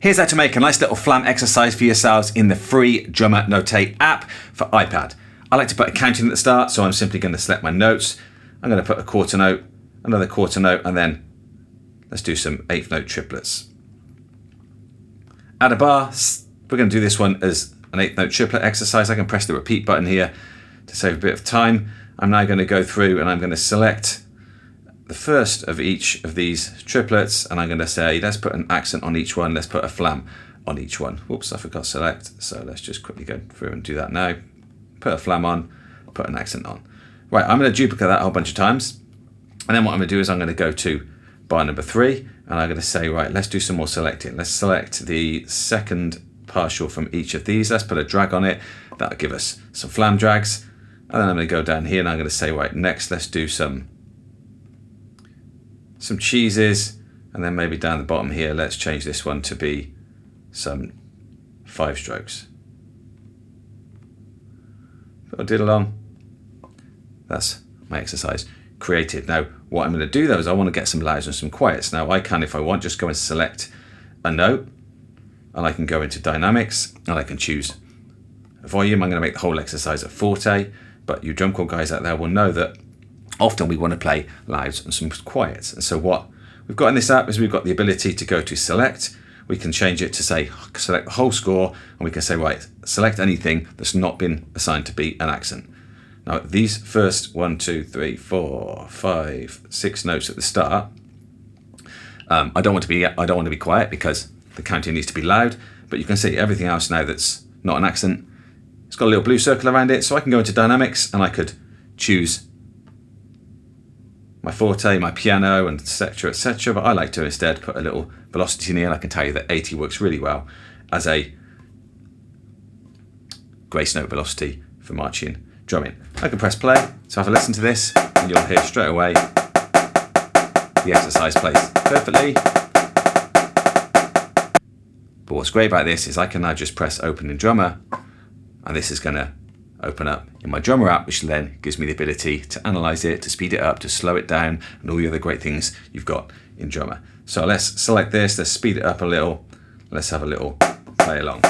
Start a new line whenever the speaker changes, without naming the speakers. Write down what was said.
Here's how to make a nice little flam exercise for yourselves in the free Drumr Notate app for iPad. I like to put a counting at the start, so I'm simply going to select my notes. I'm going to put a quarter note, another quarter note, and then let's do some eighth note triplets. Add a bar. We're going to do this one as an eighth note triplet exercise. I can press the repeat button here to save a bit of time. I'm now going to go through and I'm going to select the first of each of these triplets, and I'm going to say, let's put an accent on each one. Let's put a flam on each one. Whoops, I forgot select. So let's just quickly go through and do that now. Put a flam on, put an accent on. Right, I'm going to duplicate that a whole bunch of times. And then what I'm going to do is I'm going to go to bar number 3, and I'm going to say, right, let's do some more selecting. Let's select the second partial from each of these. Let's put a drag on it. That'll give us some flam drags. And then I'm going to go down here and I'm going to say, right, next let's do some cheeses, and then maybe down the bottom here, let's change this one to be some 5 strokes. Put a diddle on. That's my exercise created. Now, what I'm going to do though is I want to get some louds and some quiets. Now, I can, if I want, just go and select a note, and I can go into dynamics, and I can choose a volume. I'm going to make the whole exercise at forte, but you drum corps guys out there will know that often we want to play louds and some quiets. And so what we've got in this app is we've got the ability to go to select. We can change it to say select the whole score, and we can say, right, select anything that's not been assigned to be an accent. Now these first 1, 2, 3, 4, 5, 6 notes at the start, I don't want to be quiet because the counting needs to be loud. But you can see everything else now that's not an accent, it's got a little blue circle around it. So I can go into dynamics and I could choose my forte, my piano, and etc, etc. But I like to instead put a little velocity in here, and I can tell you that 80 works really well as a grace note velocity for marching drumming. I can press play, so have a listen to this, and you'll hear straight away the exercise plays perfectly. But what's great about this is I can now just press open in Drumr, and this is going to open up in my Drumr app, which then gives me the ability to analyze it, to speed it up, to slow it down, and all the other great things you've got in Drumr. So let's select this, let's speed it up a little, let's have a little play along.